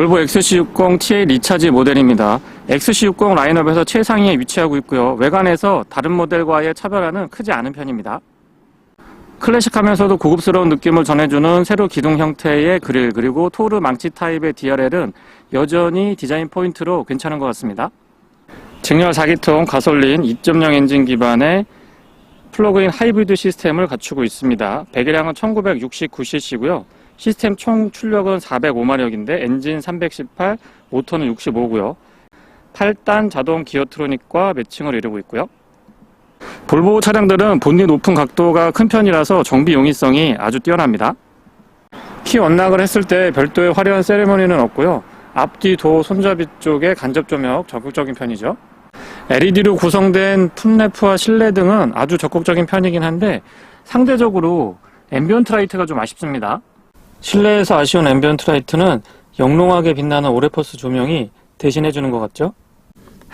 볼보 XC60 TA 리차지 모델입니다. XC60 라인업에서 최상위에 위치하고 있고요. 외관에서 다른 모델과의 차별화는 크지 않은 편입니다. 클래식하면서도 고급스러운 느낌을 전해주는 세로 기둥 형태의 그릴, 그리고 토르 망치 타입의 DRL은 여전히 디자인 포인트로 괜찮은 것 같습니다. 직렬 4기통 가솔린 2.0 엔진 기반의 플러그인 하이브리드 시스템을 갖추고 있습니다. 배기량은 1969cc고요. 시스템 총 출력은 405마력인데 엔진 318, 모터는 65고요. 8단 자동 기어트로닉과 매칭을 이루고 있고요. 볼보 차량들은 본닛 오픈 각도가 큰 편이라서 정비 용이성이 아주 뛰어납니다. 키 언락을 했을 때 별도의 화려한 세레머니는 없고요. 앞뒤 도어 손잡이 쪽에 간접 조명 적극적인 편이죠. LED로 구성된 풋램프와 실내 등은 아주 적극적인 편이긴 한데 상대적으로 앰비언트 라이트가 좀 아쉽습니다. 실내에서 아쉬운 앰비언트 라이트는 영롱하게 빛나는 오레퍼스 조명이 대신해주는 것 같죠?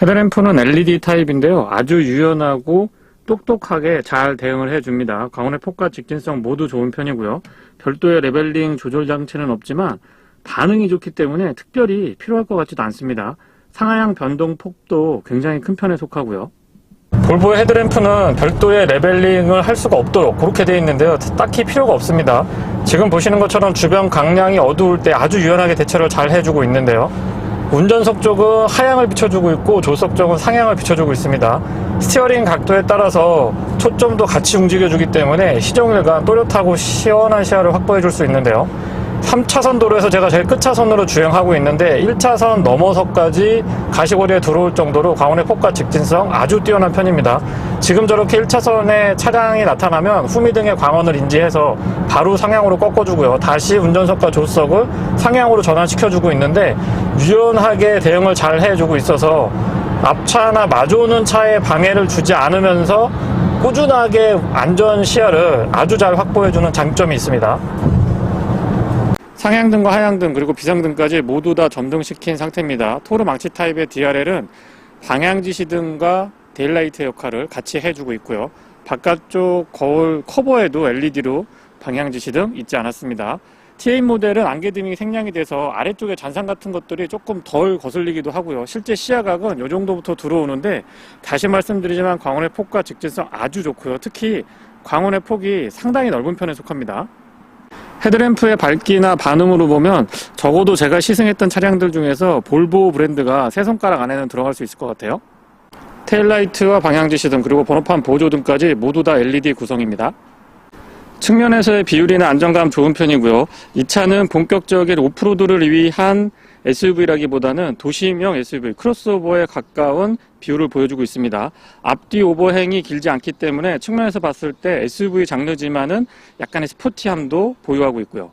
헤드램프는 LED 타입인데요. 아주 유연하고 똑똑하게 잘 대응을 해줍니다. 광원의 폭과 직진성 모두 좋은 편이고요. 별도의 레벨링 조절 장치는 없지만 반응이 좋기 때문에 특별히 필요할 것 같지도 않습니다. 상하향 변동 폭도 굉장히 큰 편에 속하고요. 볼보의 헤드램프는 별도의 레벨링을 할 수가 없도록 그렇게 되어 있는데요. 딱히 필요가 없습니다. 지금 보시는 것처럼 주변 강량이 어두울 때 아주 유연하게 대처를 잘 해주고 있는데요. 운전석 쪽은 하향을 비춰주고 있고 조수석 쪽은 상향을 비춰주고 있습니다. 스티어링 각도에 따라서 초점도 같이 움직여주기 때문에 시정일관 또렷하고 시원한 시야를 확보해줄 수 있는데요. 3차선 도로에서 제가 제일 끝차선으로 주행하고 있는데 1차선 넘어서까지 가시거리에 들어올 정도로 광원의 폭과 직진성 아주 뛰어난 편입니다. 지금 저렇게 1차선에 차량이 나타나면 후미등의 광원을 인지해서 바로 상향으로 꺾어주고요. 다시 운전석과 조수석을 상향으로 전환시켜주고 있는데 유연하게 대응을 잘 해주고 있어서 앞차나 마주오는 차에 방해를 주지 않으면서 꾸준하게 안전 시야를 아주 잘 확보해주는 장점이 있습니다. 상향등과 하향등 그리고 비상등까지 모두 다 점등시킨 상태입니다. 토르 망치 타입의 DRL은 방향지시등과 데일라이트 역할을 같이 해주고 있고요. 바깥쪽 거울 커버에도 LED로 방향지시등 있지 않았습니다. TA 모델은 안개등이 생략이 돼서 아래쪽에 잔상 같은 것들이 조금 덜 거슬리기도 하고요. 실제 시야각은 이 정도부터 들어오는데 다시 말씀드리지만 광원의 폭과 직진성 아주 좋고요. 특히 광원의 폭이 상당히 넓은 편에 속합니다. 헤드램프의 밝기나 반음으로 보면 적어도 제가 시승했던 차량들 중에서 볼보 브랜드가 세 손가락 안에는 들어갈 수 있을 것 같아요. 테일라이트와 방향지시등 그리고 번호판 보조등까지 모두 다 LED 구성입니다. 측면에서의 비율이나 안정감 좋은 편이고요. 이 차는 본격적인 오프로드를 위한 SUV라기보다는 도시형 SUV, 크로스오버에 가까운 비율을 보여주고 있습니다. 앞뒤 오버행이 길지 않기 때문에 측면에서 봤을 때 SUV 장르지만은 약간의 스포티함도 보유하고 있고요.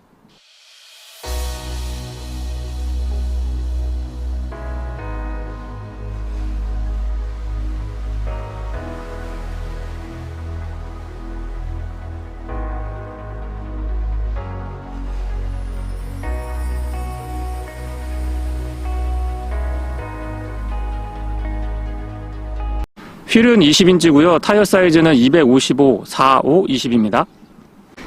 휠은 20인치고요. 타이어 사이즈는 255, 45, 20입니다.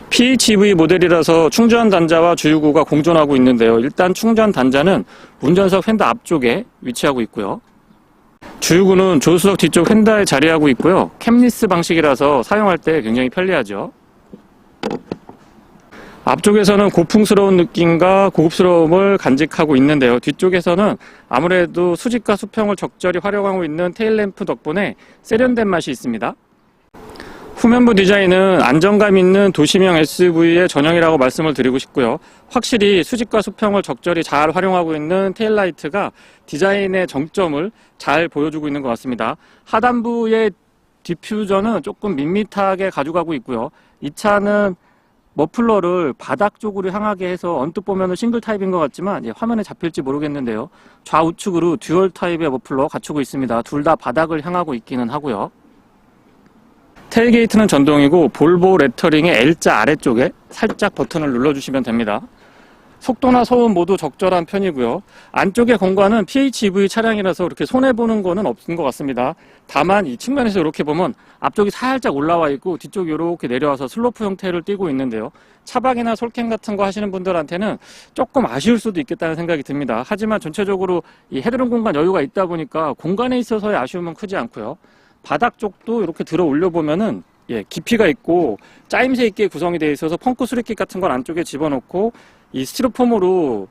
PHEV 모델이라서 충전 단자와 주유구가 공존하고 있는데요. 일단 충전 단자는 운전석 휀더 앞쪽에 위치하고 있고요. 주유구는 조수석 뒤쪽 휀더에 자리하고 있고요. 캠리스 방식이라서 사용할 때 굉장히 편리하죠. 앞쪽에서는 고풍스러운 느낌과 고급스러움을 간직하고 있는데요. 뒤쪽에서는 아무래도 수직과 수평을 적절히 활용하고 있는 테일램프 덕분에 세련된 맛이 있습니다. 후면부 디자인은 안정감 있는 도시명 SUV의 전형이라고 말씀을 드리고 싶고요. 확실히 수직과 수평을 적절히 잘 활용하고 있는 테일라이트가 디자인의 정점을 잘 보여주고 있는 것 같습니다. 하단부의 디퓨저는 조금 밋밋하게 가져가고 있고요. 이 차는 머플러를 바닥 쪽으로 향하게 해서 언뜻 보면 싱글 타입인 것 같지만 화면에 잡힐지 모르겠는데요. 좌우측으로 듀얼 타입의 머플러 갖추고 있습니다. 둘 다 바닥을 향하고 있기는 하고요. 테일게이트는 전동이고 볼보 레터링의 L자 아래쪽에 살짝 버튼을 눌러주시면 됩니다. 속도나 소음 모두 적절한 편이고요. 안쪽의 공간은 PHEV 차량이라서 이렇게 손해보는 거는 없는 것 같습니다. 다만 이 측면에서 이렇게 보면 앞쪽이 살짝 올라와 있고 뒤쪽이 이렇게 내려와서 슬로프 형태를 띠고 있는데요. 차박이나 솔캠 같은 거 하시는 분들한테는 조금 아쉬울 수도 있겠다는 생각이 듭니다. 하지만 전체적으로 이 헤드룸 공간 여유가 있다 보니까 공간에 있어서의 아쉬움은 크지 않고요. 바닥 쪽도 이렇게 들어 올려 보면은 깊이가 있고 짜임새 있게 구성이 되어 있어서 펑크 수리킷 같은 걸 안쪽에 집어넣고 이 스티로폼으로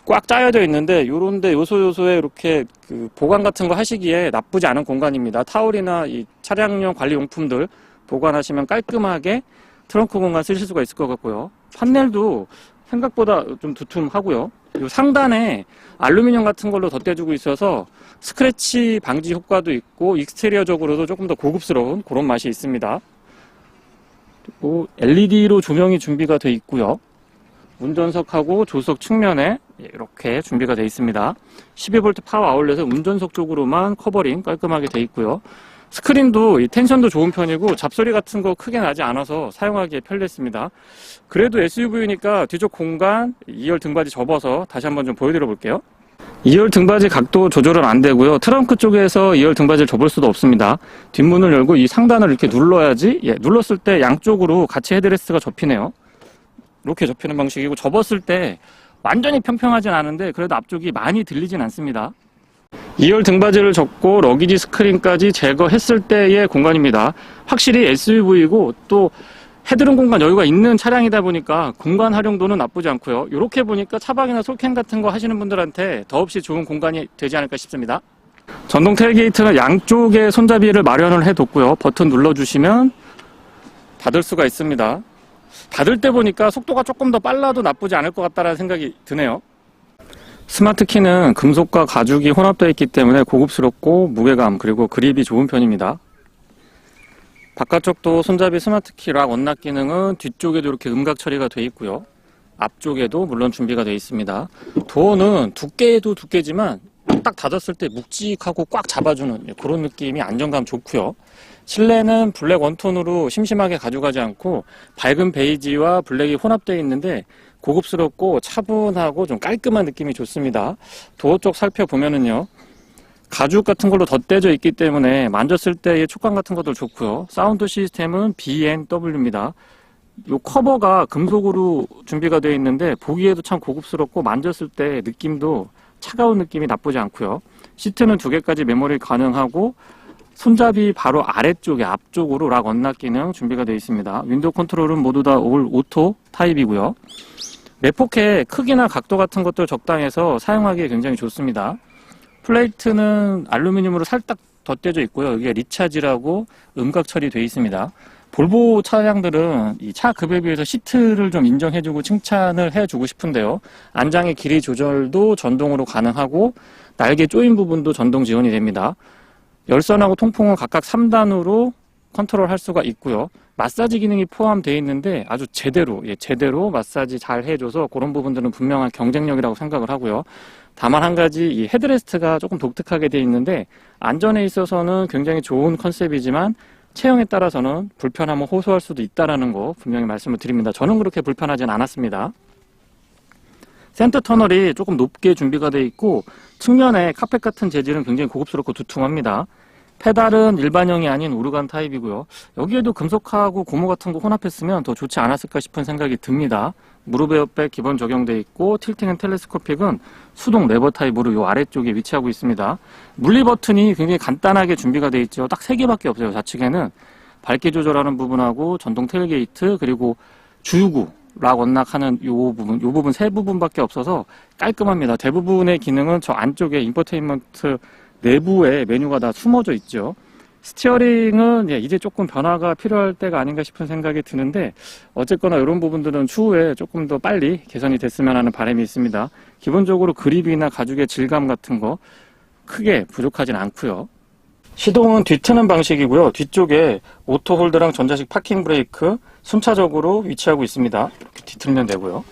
꽉 짜여져 있는데 요런데 요소요소에 이렇게 그 보관 같은 거 하시기에 나쁘지 않은 공간입니다. 타올이나 이 차량용 관리용품들 보관하시면 깔끔하게 트렁크 공간 쓰실 수가 있을 것 같고요. 판넬도 생각보다 좀 두툼하고요. 요 상단에 알루미늄 같은 걸로 덧대주고 있어서 스크래치 방지 효과도 있고 익스테리어적으로도 조금 더 고급스러운 그런 맛이 있습니다. 그리고 LED로 조명이 준비가 되어 있고요. 운전석하고 조수석 측면에 이렇게 준비가 되어 있습니다. 12V 파워 아울렛은 운전석 쪽으로만 커버링 깔끔하게 되어 있고요. 스크린도 이 텐션도 좋은 편이고 잡소리 같은 거 크게 나지 않아서 사용하기에 편리했습니다. 그래도 SUV니까 뒤쪽 공간 2열 등받이 접어서 다시 한번 좀 보여드려 볼게요. 2열 등받이 각도 조절은 안 되고요. 트렁크 쪽에서 2열 등받이를 접을 수도 없습니다. 뒷문을 열고 이 상단을 이렇게 눌러야지 눌렀을 때 양쪽으로 같이 헤드레스트가 접히네요. 이렇게 접히는 방식이고 접었을 때 완전히 평평하진 않은데 그래도 앞쪽이 많이 들리진 않습니다. 2열 등받이를 접고 러기지 스크린까지 제거했을 때의 공간입니다. 확실히 SUV이고 또 헤드룸 공간 여유가 있는 차량이다 보니까 공간 활용도는 나쁘지 않고요. 이렇게 보니까 차박이나 솔캠 같은 거 하시는 분들한테 더없이 좋은 공간이 되지 않을까 싶습니다. 전동 테일게이트는 양쪽에 손잡이를 마련을 해뒀고요. 버튼 눌러주시면 닫을 수가 있습니다. 닫을 때 보니까 속도가 조금 더 빨라도 나쁘지 않을 것 같다는 생각이 드네요. 스마트 키는 금속과 가죽이 혼합되어 있기 때문에 고급스럽고 무게감 그리고 그립이 좋은 편입니다. 바깥쪽도 손잡이 스마트 키 락 언락 기능은 뒤쪽에도 이렇게 음각 처리가 되어 있고요. 앞쪽에도 물론 준비가 되어 있습니다. 도어는 두께도 두께지만 딱 닫았을 때 묵직하고 꽉 잡아주는 그런 느낌이 안정감 좋고요. 실내는 블랙 원톤으로 심심하게 가져가지 않고 밝은 베이지와 블랙이 혼합되어 있는데 고급스럽고 차분하고 좀 깔끔한 느낌이 좋습니다. 도어 쪽 살펴보면은요. 가죽 같은 걸로 덧대져 있기 때문에 만졌을 때의 촉감 같은 것도 좋고요. 사운드 시스템은 B&W입니다. 이 커버가 금속으로 준비가 되어 있는데 보기에도 참 고급스럽고 만졌을 때 느낌도 차가운 느낌이 나쁘지 않고요. 시트는 2개까지 메모리 가능하고 손잡이 바로 아래쪽에 앞쪽으로 락 언락 기능 준비가 되어 있습니다. 윈도우 컨트롤은 모두 다 올 오토 타입이고요. 내포켓 크기나 각도 같은 것도 적당해서 사용하기에 굉장히 좋습니다. 플레이트는 알루미늄으로 살짝 덧대져 있고요. 이게 리차지라고 음각 처리되어 있습니다. 볼보 차량들은 이 차 급에 비해서 시트를 좀 인정해주고 칭찬을 해주고 싶은데요. 안장의 길이 조절도 전동으로 가능하고 날개 조인 부분도 전동 지원이 됩니다. 열선하고 통풍은 각각 3단으로 컨트롤할 수가 있고요. 마사지 기능이 포함되어 있는데 아주 제대로 마사지 잘 해줘서 그런 부분들은 분명한 경쟁력이라고 생각을 하고요. 다만 한 가지 이 헤드레스트가 조금 독특하게 되어 있는데 안전에 있어서는 굉장히 좋은 컨셉이지만 체형에 따라서는 불편함을 호소할 수도 있다는 거 분명히 말씀을 드립니다. 저는 그렇게 불편하진 않았습니다. 센터 터널이 조금 높게 준비가 되어 있고 측면에 카펫 같은 재질은 굉장히 고급스럽고 두툼합니다. 페달은 일반형이 아닌 오르간 타입이고요. 여기에도 금속하고 고무 같은 거 혼합했으면 더 좋지 않았을까 싶은 생각이 듭니다. 무릎 에어백 기본 적용되어 있고 틸팅 앤 텔레스코픽은 수동 레버 타입으로 이 아래쪽에 위치하고 있습니다. 물리 버튼이 굉장히 간단하게 준비가 되어 있죠. 딱 3개밖에 없어요. 좌측에는 밝기 조절하는 부분하고 전동 테일게이트 그리고 주유구 락 언락하는 요 부분 세 부분밖에 없어서 깔끔합니다. 대부분의 기능은 저 안쪽에 인포테인먼트 내부에 메뉴가 다 숨어져 있죠. 스티어링은 이제 조금 변화가 필요할 때가 아닌가 싶은 생각이 드는데 어쨌거나 이런 부분들은 추후에 조금 더 빨리 개선이 됐으면 하는 바람이 있습니다. 기본적으로 그립이나 가죽의 질감 같은 거 크게 부족하진 않고요. 시동은 뒤트는 방식이고요. 뒤쪽에 오토 홀드랑 전자식 파킹 브레이크 순차적으로 위치하고 있습니다. 이렇게 뒤틀면 되고요.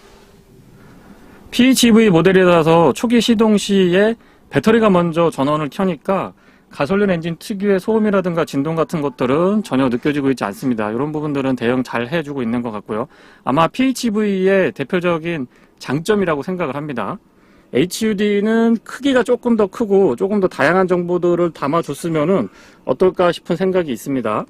PHEV 모델이라서 초기 시동 시에 배터리가 먼저 전원을 켜니까 가솔린 엔진 특유의 소음이라든가 진동 같은 것들은 전혀 느껴지고 있지 않습니다. 이런 부분들은 대응 잘 해주고 있는 것 같고요. 아마 PHEV의 대표적인 장점이라고 생각을 합니다. HUD는 크기가 조금 더 크고 조금 더 다양한 정보들을 담아줬으면 어떨까 싶은 생각이 있습니다.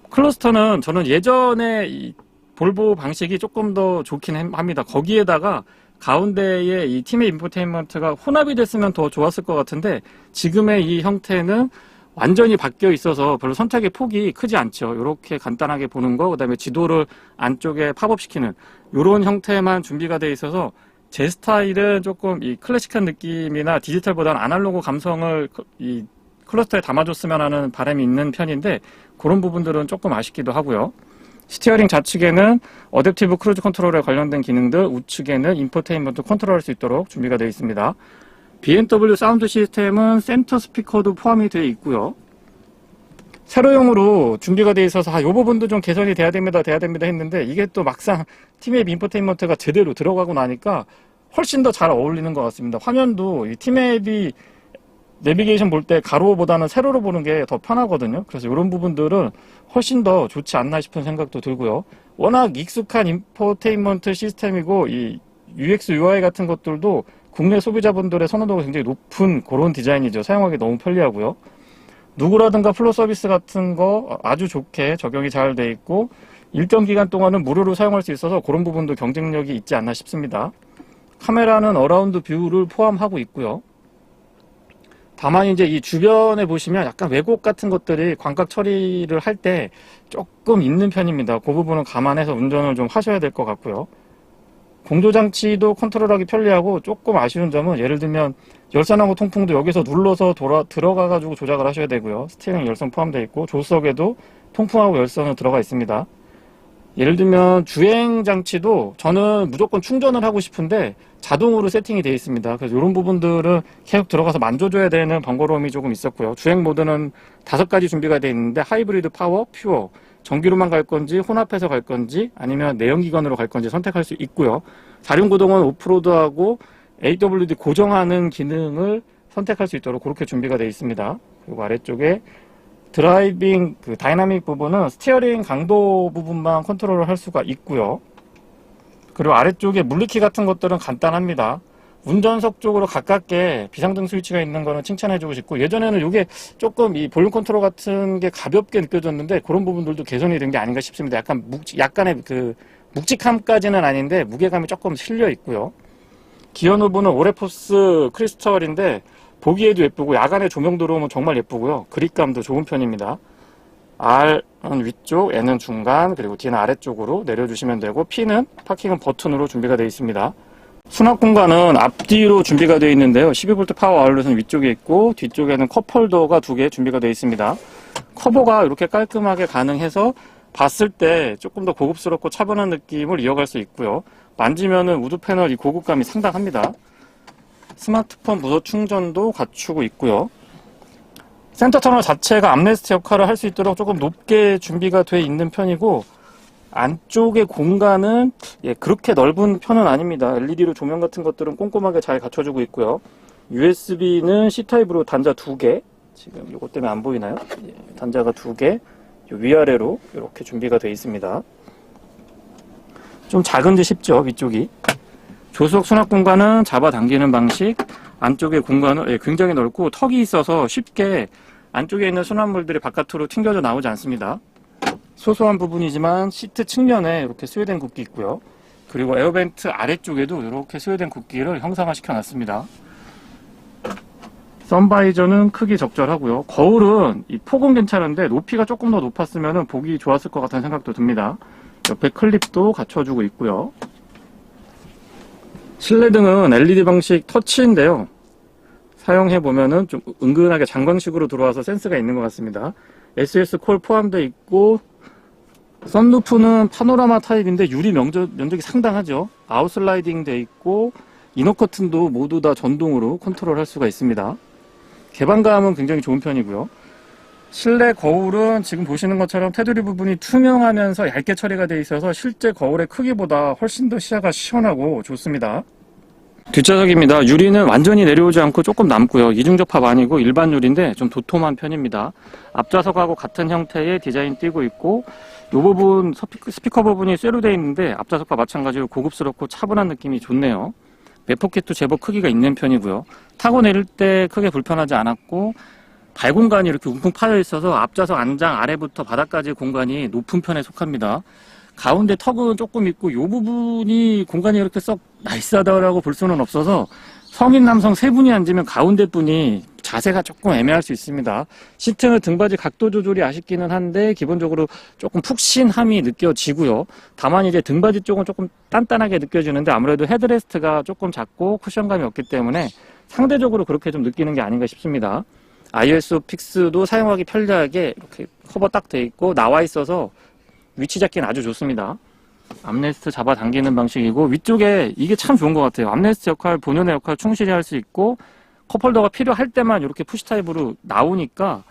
클러스터는 저는 예전에 이 볼보 방식이 조금 더 좋긴 합니다. 거기에다가 가운데에 이 팀의 인포테인먼트가 혼합이 됐으면 더 좋았을 것 같은데, 지금의 이 형태는 완전히 바뀌어 있어서 별로 선택의 폭이 크지 않죠. 이렇게 간단하게 보는 거, 그 다음에 지도를 안쪽에 팝업시키는 이런 형태만 준비가 되어 있어서 제 스타일은 조금 이 클래식한 느낌이나 디지털보다는 아날로그 감성을 이 클러스터에 담아줬으면 하는 바람이 있는 편인데, 그런 부분들은 조금 아쉽기도 하고요. 스티어링 좌측에는 어댑티브 크루즈 컨트롤에 관련된 기능들, 우측에는 인포테인먼트 컨트롤할 수 있도록 준비가 되어 있습니다. BMW 사운드 시스템은 센터 스피커도 포함이 되어 있고요. 세로용으로 준비가 되어 있어서 이 부분도 좀 개선이 돼야 됩니다 했는데, 이게 또 막상 팀앱 인포테인먼트가 제대로 들어가고 나니까 훨씬 더 잘 어울리는 것 같습니다. 화면도 이 팀앱이 내비게이션 볼 때 가로보다는 세로로 보는 게 더 편하거든요. 그래서 이런 부분들은 훨씬 더 좋지 않나 싶은 생각도 들고요. 워낙 익숙한 인포테인먼트 시스템이고 이 UX, UI 같은 것들도 국내 소비자분들의 선호도가 굉장히 높은 그런 디자인이죠. 사용하기 너무 편리하고요. 누구라든가 플로 서비스 같은 거 아주 좋게 적용이 잘 돼 있고, 일정 기간 동안은 무료로 사용할 수 있어서 그런 부분도 경쟁력이 있지 않나 싶습니다. 카메라는 어라운드 뷰를 포함하고 있고요. 다만 이제 이 주변에 보시면 약간 왜곡 같은 것들이 광각 처리를 할 때 조금 있는 편입니다. 그 부분은 감안해서 운전을 좀 하셔야 될 것 같고요. 공조장치도 컨트롤하기 편리하고, 조금 아쉬운 점은 예를 들면 열선하고 통풍도 여기서 눌러서 들어가 가지고 조작을 하셔야 되고요. 스티어링 열선 포함되어 있고, 조수석에도 통풍하고 열선은 들어가 있습니다. 예를 들면 주행 장치도 저는 무조건 충전을 하고 싶은데 자동으로 세팅이 되어 있습니다. 그래서 이런 부분들은 계속 들어가서 만져줘야 되는 번거로움이 조금 있었고요. 주행 모드는 5가지 준비가 되어 있는데, 하이브리드, 파워, 퓨어, 전기로만 갈 건지 혼합해서 갈 건지 아니면 내연기관으로 갈 건지 선택할 수 있고요. 사륜구동은 오프로드하고 AWD 고정하는 기능을 선택할 수 있도록 그렇게 준비가 되어 있습니다. 그리고 아래쪽에 드라이빙 다이나믹 부분은 스티어링 강도 부분만 컨트롤을 할 수가 있고요. 그리고 아래쪽에 물리키 같은 것들은 간단합니다. 운전석 쪽으로 가깝게 비상등 스위치가 있는 거는 칭찬해주고 싶고, 예전에는 이게 조금 이 볼륨 컨트롤 같은 게 가볍게 느껴졌는데 그런 부분들도 개선이 된 게 아닌가 싶습니다. 약간의 묵직함까지는 아닌데 무게감이 조금 실려 있고요. 기어 노브는 오레포스 크리스털인데 보기에도 예쁘고, 야간에 조명 들어오면 정말 예쁘고요. 그립감도 좋은 편입니다. R은 위쪽, N은 중간, 그리고 D는 아래쪽으로 내려주시면 되고, P는 파킹은 버튼으로 준비가 되어 있습니다. 수납 공간은 앞뒤로 준비가 되어 있는데요. 12V 파워 아울렛은 위쪽에 있고, 뒤쪽에는 컵홀더가 2개 준비가 되어 있습니다. 커버가 이렇게 깔끔하게 가능해서 봤을 때 조금 더 고급스럽고 차분한 느낌을 이어갈 수 있고요. 만지면은 우드 패널 이 고급감이 상당합니다. 스마트폰 무선 충전도 갖추고 있고요. 센터 터널 자체가 암레스트 역할을 할 수 있도록 조금 높게 준비가 되어 있는 편이고, 안쪽의 공간은 그렇게 넓은 편은 아닙니다. LED로 조명 같은 것들은 꼼꼼하게 잘 갖춰주고 있고요. USB는 C타입으로 단자 2개, 지금 이것 때문에 안 보이나요? 단자가 2개, 위아래로 이렇게 준비가 되어 있습니다. 좀 작은 듯 싶죠, 위쪽이. 조수석 수납 공간은 잡아당기는 방식, 안쪽의 공간은 굉장히 넓고 턱이 있어서 쉽게 안쪽에 있는 수납물들이 바깥으로 튕겨져 나오지 않습니다. 소소한 부분이지만 시트 측면에 이렇게 스웨덴 굽기 있고요. 그리고 에어벤트 아래쪽에도 이렇게 스웨덴 굽기를 형상화 시켜놨습니다. 선바이저는 크기 적절하고요. 거울은 이 폭은 괜찮은데 높이가 조금 더 높았으면 보기 좋았을 것 같다는 생각도 듭니다. 옆에 클립도 갖춰주고 있고요. 실내등은 LED 방식 터치인데요. 사용해보면은 좀 은근하게 장광식으로 들어와서 센스가 있는 것 같습니다. SS 콜 포함되어 있고, 썬루프는 파노라마 타입인데 유리 면적이 상당하죠. 아웃슬라이딩 되어 있고, 이너 커튼도 모두 다 전동으로 컨트롤 할 수가 있습니다. 개방감은 굉장히 좋은 편이고요. 실내 거울은 지금 보시는 것처럼 테두리 부분이 투명하면서 얇게 처리가 되어 있어서 실제 거울의 크기보다 훨씬 더 시야가 시원하고 좋습니다. 뒷좌석입니다. 유리는 완전히 내려오지 않고 조금 남고요. 이중접합 아니고 일반 유리인데 좀 도톰한 편입니다. 앞좌석하고 같은 형태의 디자인 띄고 있고, 부분 스피커 부분이 쇠로 되어 있는데 앞좌석과 마찬가지로 고급스럽고 차분한 느낌이 좋네요. 맥포켓도 제법 크기가 있는 편이고요. 타고 내릴 때 크게 불편하지 않았고 발 공간이 이렇게 웅풍 파여 있어서 앞좌석 안장 아래부터 바닥까지의 공간이 높은 편에 속합니다. 가운데 턱은 조금 있고 이 부분이 공간이 이렇게 썩 나이스하다고 볼 수는 없어서 성인 남성 세 분이 앉으면 가운데 분이 자세가 조금 애매할 수 있습니다. 시트는 등받이 각도 조절이 아쉽기는 한데 기본적으로 조금 푹신함이 느껴지고요. 다만 이제 등받이 쪽은 조금 단단하게 느껴지는데 아무래도 헤드레스트가 조금 작고 쿠션감이 없기 때문에 상대적으로 그렇게 좀 느끼는 게 아닌가 싶습니다. iOS 픽스도 사용하기 편리하게 이렇게 커버 딱 돼 있고 나와 있어서 위치 잡기는 아주 좋습니다. 암레스트 잡아당기는 방식이고 위쪽에 이게 참 좋은 것 같아요. 암레스트 역할, 본연의 역할 충실히 할 수 있고 컵홀더가 필요할 때만 이렇게 푸시 타입으로 나오니까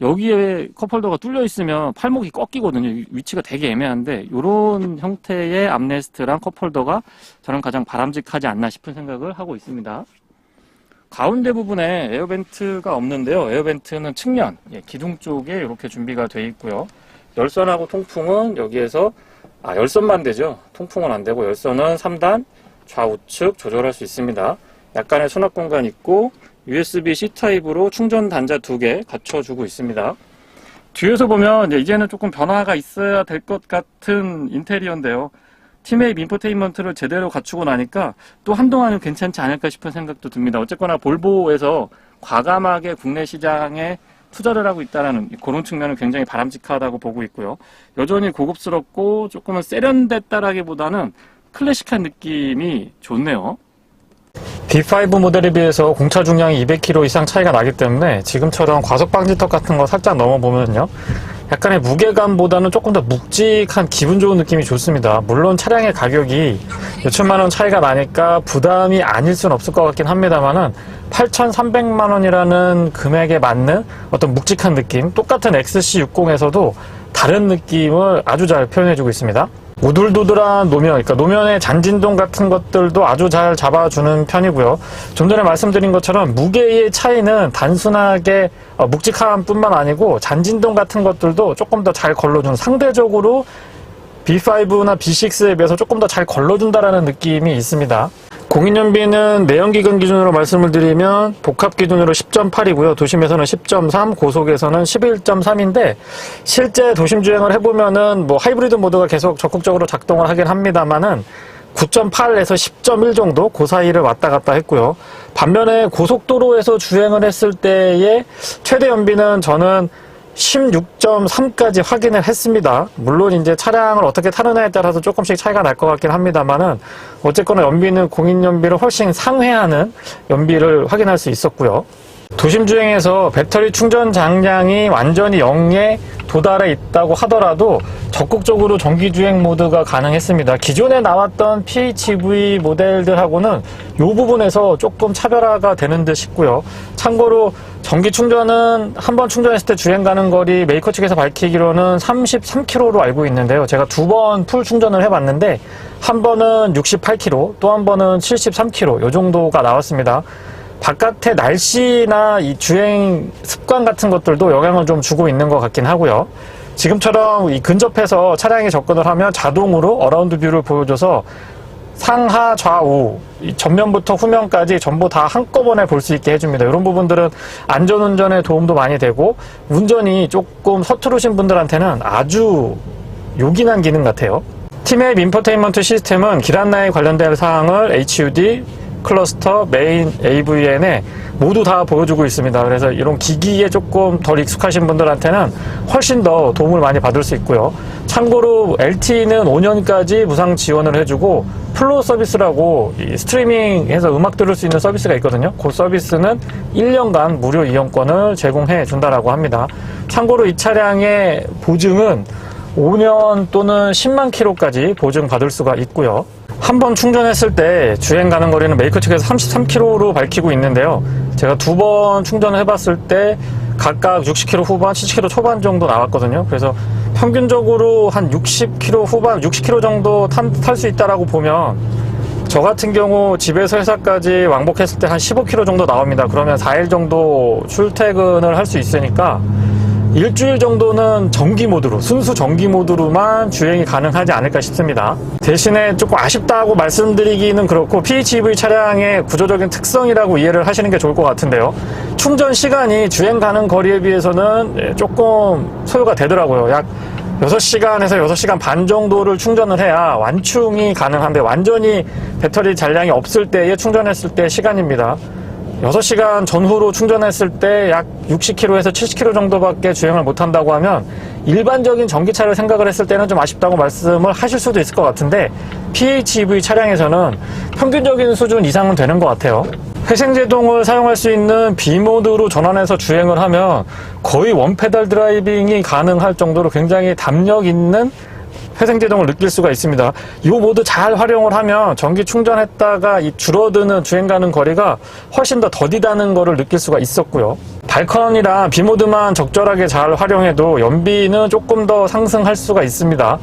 여기에 컵홀더가 뚫려 있으면 팔목이 꺾이거든요. 위치가 되게 애매한데 이런 형태의 암레스트랑 컵홀더가 저는 가장 바람직하지 않나 싶은 생각을 하고 있습니다. 가운데 부분에 에어벤트가 없는데요. 에어벤트는 측면, 기둥 쪽에 이렇게 준비가 되어 있고요. 열선하고 통풍은 여기에서 열선만 되죠. 통풍은 안 되고 열선은 3단 좌우측 조절할 수 있습니다. 약간의 수납 공간 있고 USB-C 타입으로 충전 단자 2개 갖춰주고 있습니다. 뒤에서 보면 이제는 조금 변화가 있어야 될 것 같은 인테리어인데요. 팀웨이브 인포테인먼트를 제대로 갖추고 나니까 또 한동안은 괜찮지 않을까 싶은 생각도 듭니다. 어쨌거나 볼보에서 과감하게 국내 시장에 투자를 하고 있다는 그런 측면은 굉장히 바람직하다고 보고 있고요. 여전히 고급스럽고 조금은 세련됐다라기보다는 클래식한 느낌이 좋네요. B5 모델에 비해서 공차 중량이 200kg 이상 차이가 나기 때문에 지금처럼 과속 방지턱 같은 거 살짝 넘어보면요, 약간의 무게감보다는 조금 더 묵직한 기분 좋은 느낌이 좋습니다. 물론 차량의 가격이 몇천만 원 차이가 나니까 부담이 아닐 수는 없을 것 같긴 합니다만은 8,300만 원이라는 금액에 맞는 어떤 묵직한 느낌, 똑같은 XC60에서도 다른 느낌을 아주 잘 표현해주고 있습니다. 오돌도돌한 노면, 그러니까 노면의 잔진동 같은 것들도 아주 잘 잡아주는 편이고요. 좀 전에 말씀드린 것처럼 무게의 차이는 단순하게 묵직함 뿐만 아니고 잔진동 같은 것들도 조금 더 잘 걸러주는, 상대적으로 B5나 B6에 비해서 조금 더 잘 걸러준다라는 느낌이 있습니다. 공인연비는 내연기관 기준으로 말씀을 드리면 복합 기준으로 10.8이고요. 도심에서는 10.3, 고속에서는 11.3인데 실제 도심 주행을 해보면은 하이브리드 모드가 계속 적극적으로 작동을 하긴 합니다만은 9.8에서 10.1 정도 그 사이를 왔다 갔다 했고요. 반면에 고속도로에서 주행을 했을 때의 최대 연비는 저는 16.3까지 확인을 했습니다. 물론 이제 차량을 어떻게 타느냐에 따라서 조금씩 차이가 날 것 같긴 합니다만은 어쨌거나 연비는 공인 연비를 훨씬 상회하는 연비를 확인할 수 있었고요. 도심 주행에서 배터리 충전 장량이 완전히 0에 도달해 있다고 하더라도 적극적으로 전기 주행 모드가 가능했습니다. 기존에 나왔던 PHEV 모델들하고는 이 부분에서 조금 차별화가 되는 듯 싶고요. 참고로 전기 충전은 한번 충전했을 때 주행 가는 거리 메이커 측에서 밝히기로는 33km로 알고 있는데요. 제가 2번 풀 충전을 해봤는데 한 번은 68km, 또 한 번은 73km 이 정도가 나왔습니다. 바깥의 날씨나 이 주행 습관 같은 것들도 영향을 좀 주고 있는 것 같긴 하고요. 지금처럼 이 근접해서 차량에 접근을 하면 자동으로 어라운드 뷰를 보여줘서 상하 좌우 전면부터 후면까지 전부 다 한꺼번에 볼 수 있게 해줍니다. 이런 부분들은 안전운전에 도움도 많이 되고 운전이 조금 서투르신 분들한테는 아주 요긴한 기능 같아요. 팀웨이브 인포테인먼트 시스템은 길 안내에 관련된 사항을 HUD, 클러스터, 메인, AVN에 모두 다 보여주고 있습니다. 그래서 이런 기기에 조금 덜 익숙하신 분들한테는 훨씬 더 도움을 많이 받을 수 있고요. 참고로 LTE는 5년까지 무상 지원을 해주고 플로우 서비스라고 스트리밍해서 음악 들을 수 있는 서비스가 있거든요. 그 서비스는 1년간 무료 이용권을 제공해 준다라고 합니다. 참고로 이 차량의 보증은 5년 또는 10만 킬로까지 보증받을 수가 있고요. 한 번 충전했을 때 주행 가는 거리는 메이커 측에서 33km로 밝히고 있는데요. 제가 2번 충전을 해봤을 때 각각 60km 후반, 70km 초반 정도 나왔거든요. 그래서 평균적으로 한 60km 후반, 60km 정도 탈 수 있다라고 보면 저 같은 경우 집에서 회사까지 왕복했을 때 한 15km 정도 나옵니다. 그러면 4일 정도 출퇴근을 할 수 있으니까 일주일 정도는 전기 모드로, 순수 전기 모드로만 주행이 가능하지 않을까 싶습니다. 대신에 조금 아쉽다고 말씀드리기는 그렇고 PHEV 차량의 구조적인 특성이라고 이해를 하시는 게 좋을 것 같은데요. 충전 시간이 주행 가는 거리에 비해서는 조금 소요가 되더라고요. 약 6시간에서 6시간 반 정도를 충전을 해야 완충이 가능한데, 완전히 배터리 잔량이 없을 때에 충전했을 때 시간입니다. 6시간 전후로 충전했을 때 약 60km에서 70km 정도밖에 주행을 못한다고 하면 일반적인 전기차를 생각을 했을 때는 좀 아쉽다고 말씀을 하실 수도 있을 것 같은데, PHEV 차량에서는 평균적인 수준 이상은 되는 것 같아요. 회생제동을 사용할 수 있는 B모드로 전환해서 주행을 하면 거의 원페달 드라이빙이 가능할 정도로 굉장히 담력 있는 회생제동을 느낄 수가 있습니다. 이 모드 잘 활용을 하면 전기 충전했다가 이 줄어드는 주행 가는 거리가 훨씬 더 더디다는 거를 느낄 수가 있었고요. 발컨이랑 B모드만 적절하게 잘 활용해도 연비는 조금 더 상승할 수가 있습니다.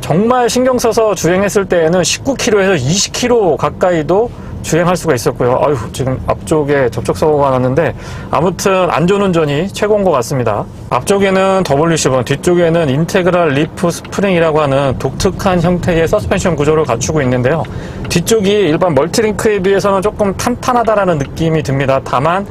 정말 신경 써서 주행했을 때에는 19km에서 20km 가까이도 주행할 수가 있었고요. 아유, 지금 앞쪽에 접촉사고가 났는데, 아무튼 안전운전이 최고인 것 같습니다. 앞쪽에는 WC1, 뒤쪽에는 인테그랄 리프 스프링이라고 하는 독특한 형태의 서스펜션 구조를 갖추고 있는데요. 뒤쪽이 일반 멀티링크에 비해서는 조금 탄탄하다라는 느낌이 듭니다. 다만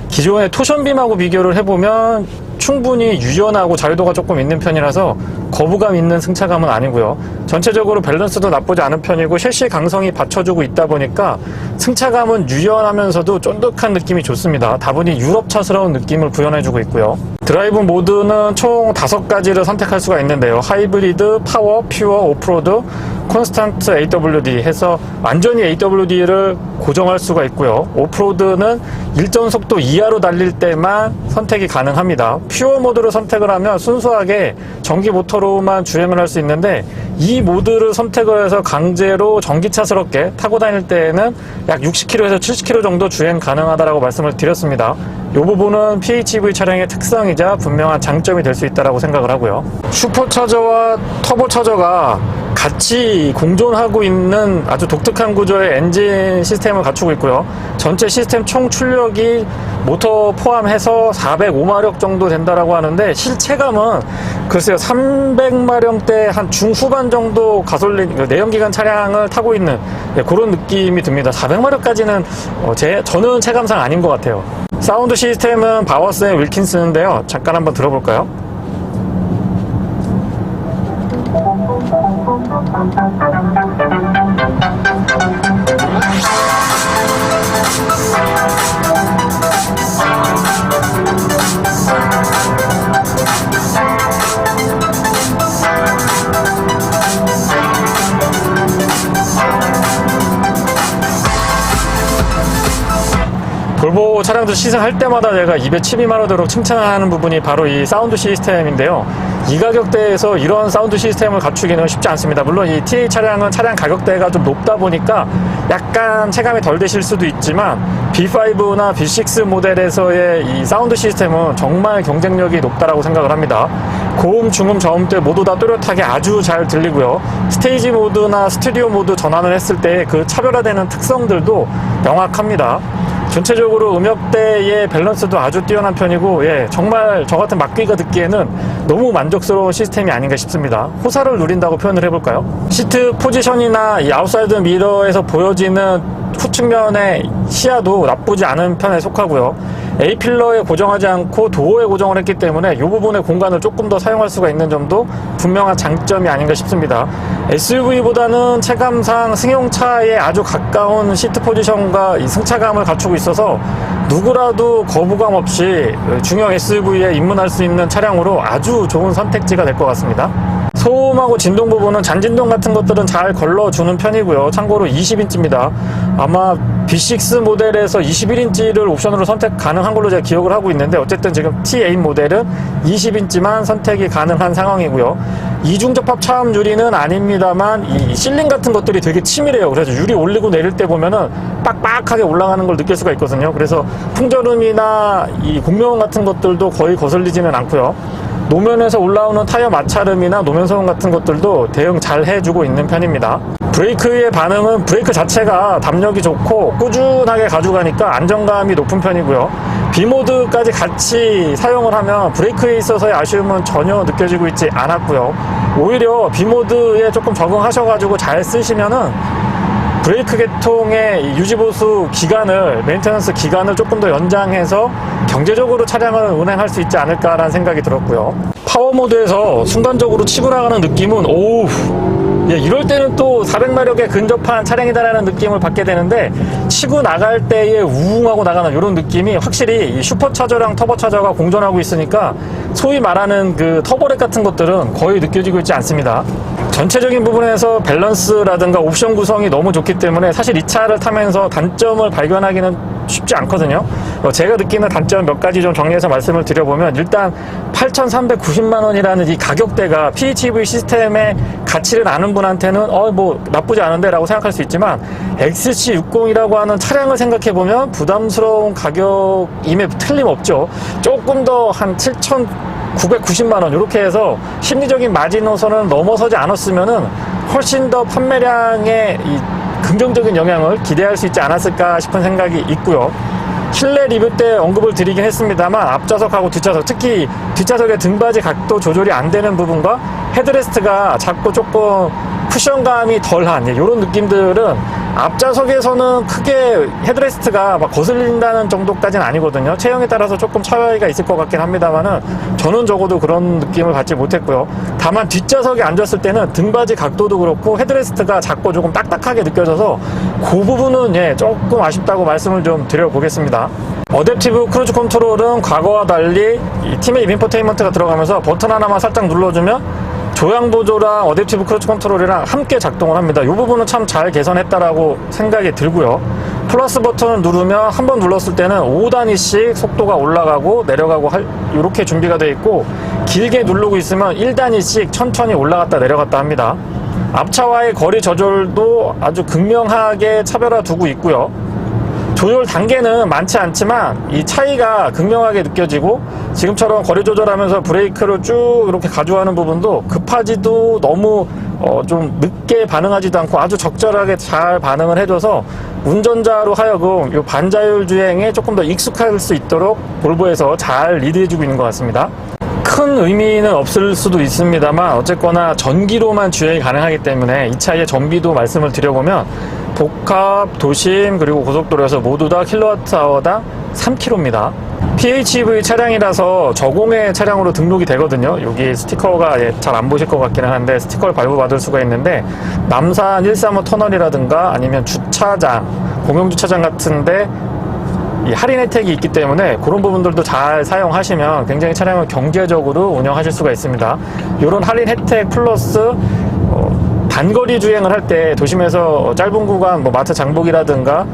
기존의 토션빔하고 비교를 해보면 충분히 유연하고 자유도가 조금 있는 편이라서 거부감 있는 승차감은 아니고요. 전체적으로 밸런스도 나쁘지 않은 편이고 셰시 강성이 받쳐주고 있다 보니까 승차감은 유연하면서도 쫀득한 느낌이 좋습니다. 다분히 유럽차스러운 느낌을 구현해주고 있고요. 드라이브 모드는 총 5가지를 선택할 수가 있는데요. 하이브리드, 파워, 퓨어, 오프로드, 콘스탄트 AWD 해서 완전히 AWD를 고정할 수가 있고요. 오프로드는 일정 속도 이하로 달릴 때만 선택이 가능합니다. 퓨어 모드를 선택을 하면 순수하게 전기 모터로만 주행을 할 수 있는데, 이 모드를 선택을 해서 강제로 전기차스럽게 타고 다닐 때에는 약 60km에서 70km 정도 주행 가능하다고 말씀을 드렸습니다. 이 부분은 PHEV 차량의 특성이자 분명한 장점이 될 수 있다고 생각을 하고요. 슈퍼차저와 터보차저가 같이 공존하고 있는 아주 독특한 구조의 엔진 시스템을 갖추고 있고요. 전체 시스템 총 출력이 모터 포함해서 405마력 정도 된다라고 하는데, 실체감은 글쎄요 300마력대 한 중후반 정도 가솔린 내연기관 차량을 타고 있는 그런 느낌이 듭니다. 400마력까지는 저는 체감상 아닌 것 같아요. 사운드 시스템은 바워스의 윌킨슨인데요. 잠깐 한번 들어볼까요? 볼보 차량도 시승할 때마다 제가 입에 침이 마르도록 칭찬하는 부분이 바로 이 사운드 시스템인데요. 이 가격대에서 이런 사운드 시스템을 갖추기는 쉽지 않습니다. 물론 이 TA 차량은 차량 가격대가 좀 높다 보니까 약간 체감이 덜 되실 수도 있지만, B5나 B6 모델에서의 이 사운드 시스템은 정말 경쟁력이 높다라고 생각을 합니다. 고음, 중음, 저음대 모두 다 또렷하게 아주 잘 들리고요. 스테이지 모드나 스튜디오 모드 전환을 했을 때 그 차별화되는 특성들도 명확합니다. 전체적으로 음역대의 밸런스도 아주 뛰어난 편이고, 정말 저 같은 막귀가 듣기에는 너무 만족스러운 시스템이 아닌가 싶습니다. 호사를 누린다고 표현을 해볼까요? 시트 포지션이나 이 아웃사이드 미러에서 보여지는 후측면의 시야도 나쁘지 않은 편에 속하고요. A필러에 고정하지 않고 도어에 고정을 했기 때문에 이 부분의 공간을 조금 더 사용할 수가 있는 점도 분명한 장점이 아닌가 싶습니다. SUV보다는 체감상 승용차에 아주 가까운 시트 포지션과 이 승차감을 갖추고 있어서 누구라도 거부감 없이 중형 SUV에 입문할 수 있는 차량으로 아주 좋은 선택지가 될 것 같습니다. 소음하고 진동 부분은 잔진동 같은 것들은 잘 걸러주는 편이고요. 참고로 20인치입니다. 아마 B6 모델에서 21인치를 옵션으로 선택 가능한 걸로 제가 기억을 하고 있는데, 어쨌든 지금 T8 모델은 20인치만 선택이 가능한 상황이고요. 이중접합 차음 유리는 아닙니다만 이 실링 같은 것들이 되게 치밀해요. 그래서 유리 올리고 내릴 때 보면은 빡빡하게 올라가는 걸 느낄 수가 있거든요. 그래서 풍절음이나 이 공명음 같은 것들도 거의 거슬리지는 않고요. 노면에서 올라오는 타이어 마찰음이나 노면 소음 같은 것들도 대응 잘 해주고 있는 편입니다. 브레이크의 반응은 브레이크 자체가 담력이 좋고 꾸준하게 가져가니까 안정감이 높은 편이고요. B모드까지 같이 사용을 하면 브레이크에 있어서의 아쉬움은 전혀 느껴지고 있지 않았고요. 오히려 B모드에 조금 적응하셔가지고 잘 쓰시면은 브레이크 계통의 유지보수 기간을, 메인테넌스 기간을 조금 더 연장해서 경제적으로 차량을 운행할 수 있지 않을까라는 생각이 들었고요. 파워 모드에서 순간적으로 치고 나가는 느낌은 오우, 예, 이럴 때는 또 400마력에 근접한 차량이다라는 느낌을 받게 되는데, 치고 나갈 때의 우웅하고 나가는 이런 느낌이 확실히 이 슈퍼차저랑 터보차저가 공존하고 있으니까 소위 말하는 그 터보렉 같은 것들은 거의 느껴지고 있지 않습니다. 전체적인 부분에서 밸런스라든가 옵션 구성이 너무 좋기 때문에 사실 이 차를 타면서 단점을 발견하기는 쉽지 않거든요. 제가 느끼는 단점 몇 가지 좀 정리해서 말씀을 드려보면, 일단 8,390만 원이라는 이 가격대가 PHEV 시스템의 가치를 아는 분한테는 뭐 나쁘지 않은데 라고 생각할 수 있지만, XC60이라고 하는 차량을 생각해보면 부담스러운 가격임에 틀림없죠. 조금 더 한 7,990만 원 이렇게 해서 심리적인 마지노선을 넘어서지 않았으면은 훨씬 더 판매량에 이 긍정적인 영향을 기대할 수 있지 않았을까 싶은 생각이 있고요. 실내 리뷰 때 언급을 드리긴 했습니다만, 앞좌석하고 뒷좌석, 특히 뒷좌석의 등받이 각도 조절이 안 되는 부분과 헤드레스트가 작고 조금 쿠션감이 덜한 이런 느낌들은 앞좌석에서는 크게 헤드레스트가 막 거슬린다는 정도까지는 아니거든요. 체형에 따라서 조금 차이가 있을 것 같긴 합니다만은 저는 적어도 그런 느낌을 받지 못했고요. 다만 뒷좌석에 앉았을 때는 등받이 각도도 그렇고 헤드레스트가 작고 조금 딱딱하게 느껴져서 그 부분은 조금 아쉽다고 말씀을 좀 드려보겠습니다. 어댑티브 크루즈 컨트롤은 과거와 달리 이 팀의 인포테인먼트가 들어가면서 버튼 하나만 살짝 눌러주면 조향 보조랑 어댑티브 크루즈 컨트롤이랑 함께 작동을 합니다. 이 부분은 참 잘 개선했다라고 생각이 들고요. 플러스 버튼을 누르면 한 번 눌렀을 때는 5단위씩 속도가 올라가고 내려가고 이렇게 준비가 되어 있고, 길게 누르고 있으면 1단위씩 천천히 올라갔다 내려갔다 합니다. 앞차와의 거리 조절도 아주 극명하게 차별화 두고 있고요. 조절 단계는 많지 않지만 이 차이가 극명하게 느껴지고, 지금처럼 거리 조절하면서 브레이크를 쭉 이렇게 가져가는 부분도 급하지도 너무 좀 늦게 반응하지도 않고 아주 적절하게 잘 반응을 해줘서 운전자로 하여금 이 반자율 주행에 조금 더 익숙할 수 있도록 볼보에서 잘 리드해주고 있는 것 같습니다. 큰 의미는 없을 수도 있습니다만 어쨌거나 전기로만 주행이 가능하기 때문에 이 차의 전비도 말씀을 드려보면 복합, 도심, 그리고 고속도로에서 모두 다 킬로와트아워당 3km입니다. PHEV 차량이라서 저공해 차량으로 등록이 되거든요. 여기 스티커가 잘 안 보실 것 같기는 한데 스티커를 발부받을 수가 있는데, 남산 135 터널이라든가 아니면 주차장, 공용주차장 같은데 이 할인 혜택이 있기 때문에 그런 부분들도 잘 사용하시면 굉장히 차량을 경제적으로 운영하실 수가 있습니다. 이런 할인 혜택 플러스 단거리 주행을 할 때 도심에서 짧은 구간, 마트 장복이라든가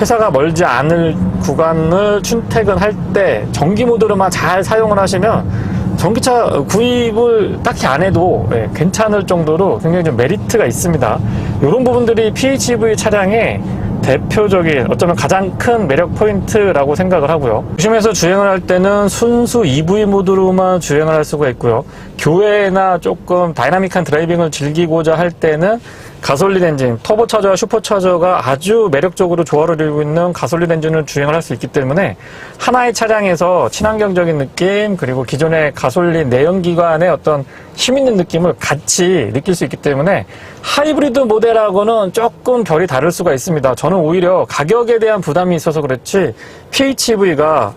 회사가 멀지 않을 구간을 출퇴근할 때 전기 모드로만 잘 사용을 하시면 전기차 구입을 딱히 안 해도 괜찮을 정도로 굉장히 좀 메리트가 있습니다. 이런 부분들이 PHEV 차량의 대표적인, 어쩌면 가장 큰 매력 포인트라고 생각을 하고요. 도심에서 주행을 할 때는 순수 EV 모드로만 주행을 할 수가 있고요. 교외나 조금 다이나믹한 드라이빙을 즐기고자 할 때는 가솔린 엔진, 터보차저와 슈퍼차저가 아주 매력적으로 조화를 이루고 있는 가솔린 엔진을 주행을 할 수 있기 때문에 하나의 차량에서 친환경적인 느낌, 그리고 기존의 가솔린 내연기관의 어떤 힘있는 느낌을 같이 느낄 수 있기 때문에 하이브리드 모델하고는 조금 결이 다를 수가 있습니다. 저는 오히려 가격에 대한 부담이 있어서 그렇지 PHEV가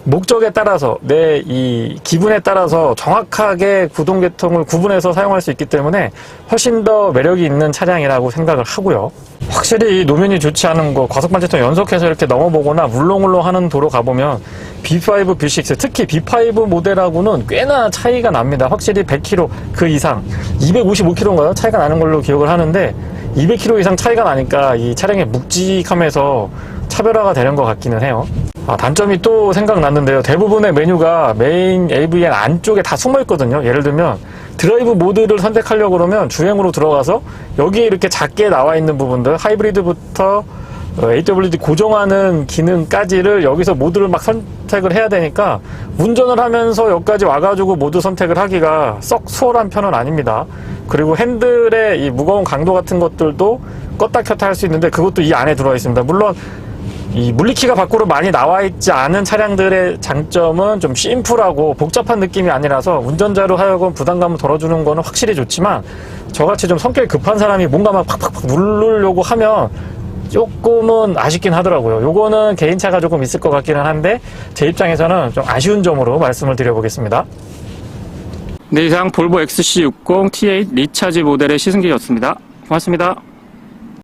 목적에 따라서 내 이 기분에 따라서 정확하게 구동계통을 구분해서 사용할 수 있기 때문에 훨씬 더 매력이 있는 차량이라고 생각을 하고요. 확실히 노면이 좋지 않은 거, 과속방지턱 연속해서 이렇게 넘어보거나 물렁물렁 하는 도로 가보면 B5, B6, 특히 B5 모델하고는 꽤나 차이가 납니다. 확실히 100km 그 이상, 255km인가요? 차이가 나는 걸로 기억을 하는데 200km 이상 차이가 나니까 이 차량의 묵직함에서 차별화가 되는 것 같기는 해요. 단점이 또 생각났는데요. 대부분의 메뉴가 메인 AVN 안쪽에 다 숨어 있거든요. 예를 들면 드라이브 모드를 선택하려고 그러면 주행으로 들어가서 여기에 이렇게 작게 나와 있는 부분들, 하이브리드부터 AWD 고정하는 기능까지를 여기서 모드를 막 선택을 해야 되니까 운전을 하면서 여기까지 와가지고 모드 선택을 하기가 썩 수월한 편은 아닙니다. 그리고 핸들의 이 무거운 강도 같은 것들도 껐다 켰다 할 수 있는데 그것도 이 안에 들어와 있습니다. 물론 이 물리키가 밖으로 많이 나와 있지 않은 차량들의 장점은 좀 심플하고 복잡한 느낌이 아니라서 운전자로 하여금 부담감을 덜어주는 거는 확실히 좋지만 저같이 좀 성격이 급한 사람이 뭔가 막 팍팍팍 누르려고 하면 조금은 아쉽긴 하더라고요. 요거는 개인차가 조금 있을 것 같기는 한데 제 입장에서는 좀 아쉬운 점으로 말씀을 드려보겠습니다. 네, 이상 볼보 XC60 T8 리차지 모델의 시승기였습니다. 고맙습니다.